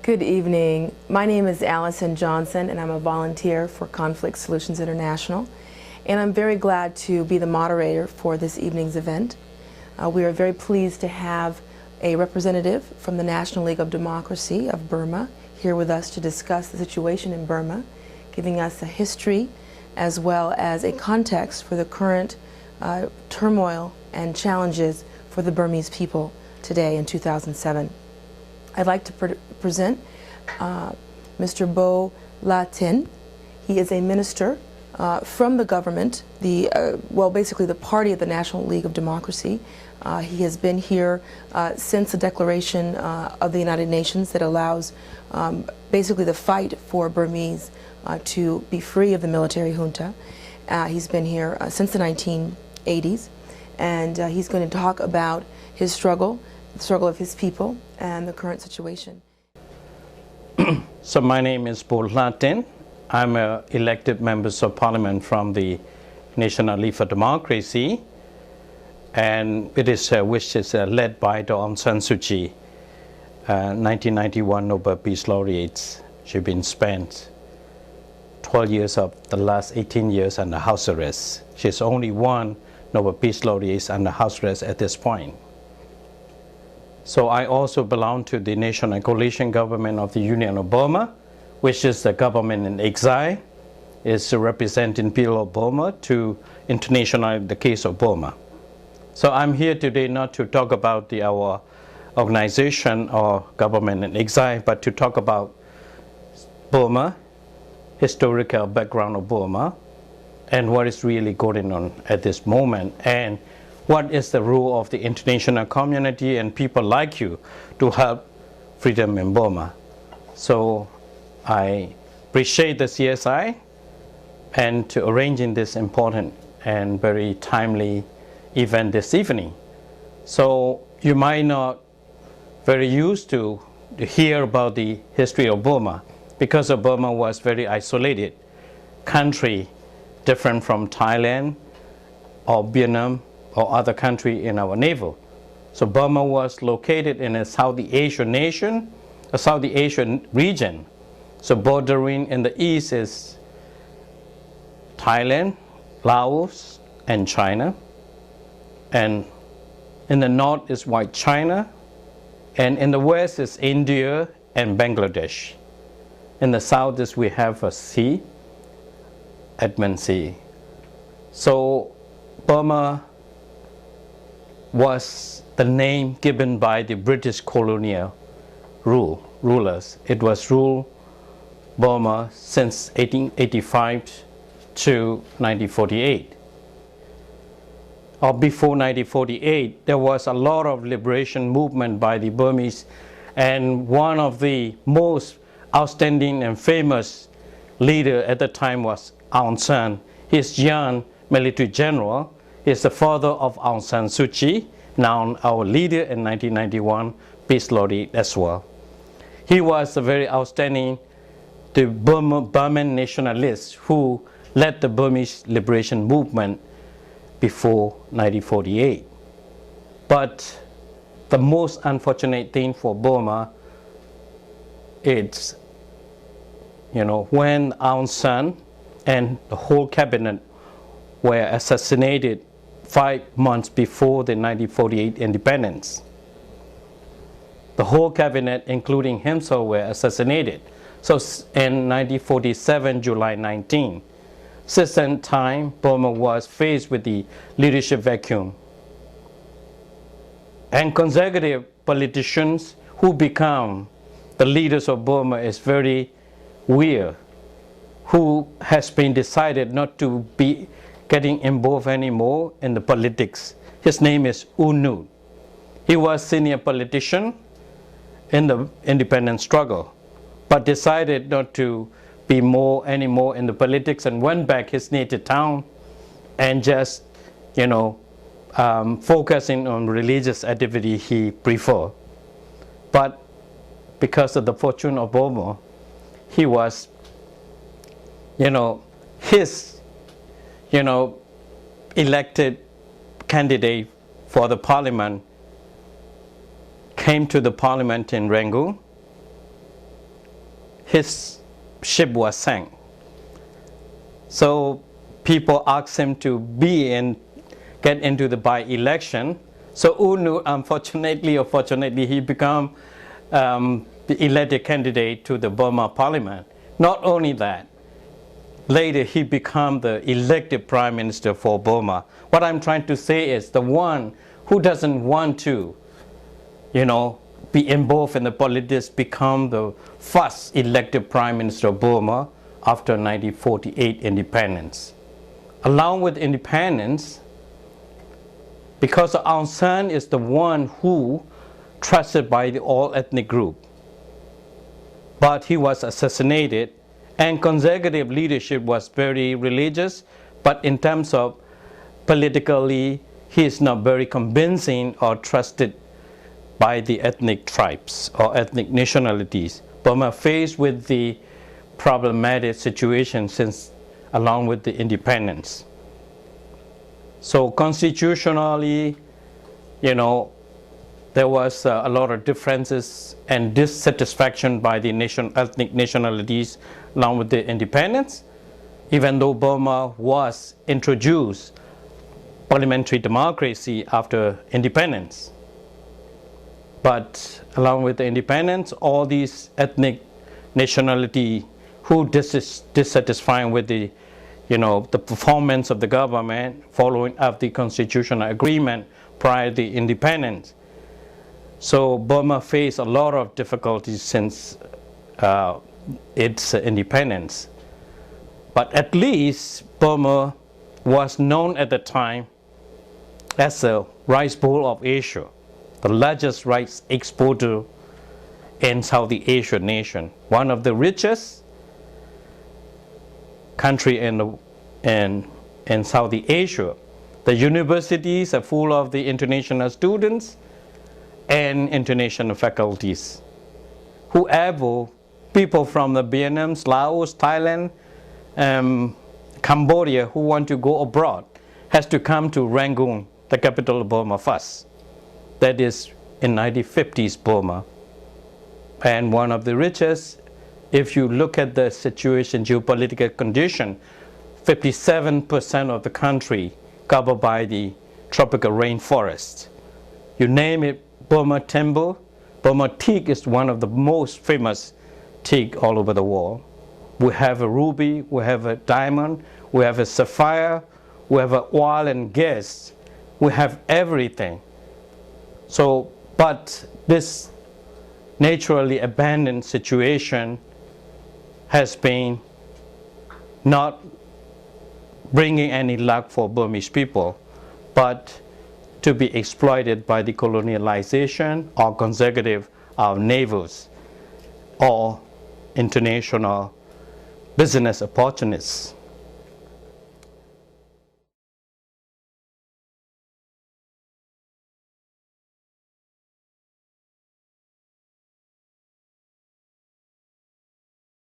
Good evening. My name is Allison Johnson, and I'm a volunteer for Conflict Solutions International. And I'm very glad to be the moderator for this evening's event. We are very pleased to have a representative from the National League of Democracy of Burma here with us to discuss the situation in Burma, giving us a history as well as a context for the current turmoil and challenges for the Burmese people today in 2007. I'd like to present Mr. Bo Hla Tint. He is a minister from the government, basically the party of the National League of Democracy. He has been here since the declaration of the United Nations that allows basically the fight for Burmese to be free of the military junta. He's been here since the 1980s, and he's going to talk about his struggle, the struggle of his people, and the current situation. So my name is Bo Hla Tint. I'm an elected member of parliament from the National League for Democracy, and it is which is led by Aung San Suu Kyi, 1991 Nobel Peace Laureate. She's been spent 12 years of the last 18 years under house arrest. She's only one Nobel Peace Laureate under house arrest at this point. So I also belong to the National Coalition Government of the Union of Burma, which is the government in exile, is representing people of Burma to internationalize the case of Burma. So I'm here today not to talk about our organization or government in exile, but to talk about Burma, historical background of Burma, and what is really going on at this moment, and what is the role of the international community and people like you to help freedom in Burma. So I appreciate the CSI and to arranging this important and very timely event this evening. So you might not very used to hear about the history of Burma, because of Burma was very isolated country, different from Thailand or Vietnam or other country in our neighbor. So Burma was located in a Southeast Asian nation, a Southeast Asian region. So bordering in the east is Thailand, Laos, and China. And in the north is White China. And in the west is India and Bangladesh. In the south is we have a sea, Edmund Sea. So Burma was the name given by the British colonial rulers. It was ruled Burma since 1885 to 1948. Or before 1948, there was a lot of liberation movement by the Burmese, and one of the most outstanding and famous leader at the time was Aung San. His young military general is the father of Aung San Suu Kyi, now our leader in 1991, Peace Laureate as well. He was a very outstanding Burman nationalist who led the Burmese liberation movement before 1948. But the most unfortunate thing for Burma is, when Aung San and the whole cabinet were assassinated 5 months before the 1948 independence. The whole cabinet, including himself, were assassinated. So in 1947, July 19, since that time, Burma was faced with the leadership vacuum. And consecutive politicians who become the leaders of Burma is very weird, who has been decided not to be getting involved anymore in the politics. His name is U Nu. He was senior politician in the independence struggle, but decided not to be anymore in the politics and went back his native town and just, focusing on religious activity he preferred. But because of the fortune of Burma, he was, his elected candidate for the parliament came to the parliament in Rangoon his ship was sank. So people asked him to get into the by-election. So U Nu, unfortunately or fortunately, he became the elected candidate to the Burma parliament. Not only that, later he became the elected prime minister for Burma. What I'm trying to say is the one who doesn't want to, be involved in the politics become the first elected prime minister of Burma after 1948 independence. Along with independence, because Aung San is the one who trusted by the all ethnic group, but he was assassinated, and conservative leadership was very religious, but in terms of politically, he is not very convincing or trusted by the ethnic tribes or ethnic nationalities. Burma faced with the problematic situation since along with the independence. So constitutionally, there was a lot of differences and dissatisfaction by the ethnic nationalities along with the independence, even though Burma was introduced parliamentary democracy after independence. But along with the independence, all these ethnic nationality who dissatisfied with the performance of the government following up the constitutional agreement prior to the independence. So Burma faced a lot of difficulties since its independence. But at least Burma was known at the time as the rice bowl of Asia, the largest rice exporter in Southeast Asia nation, one of the richest country in Southeast Asia. The universities are full of the international students and international faculties. Whoever, people from the Vietnam, Laos, Thailand, Cambodia who want to go abroad has to come to Rangoon, the capital of Burma first. That is in 1950s Burma. And one of the richest, if you look at the situation, geopolitical condition, 57% of the country covered by the tropical rainforest. You name it, Burma timber, Burma teak is one of the most famous teak all over the world. We have a ruby, we have a diamond, we have a sapphire, we have a oil and gas, we have everything. So, but this naturally abandoned situation has been not bringing any luck for Burmese people, but to be exploited by the colonialization or conservative neighbors or international business opportunists.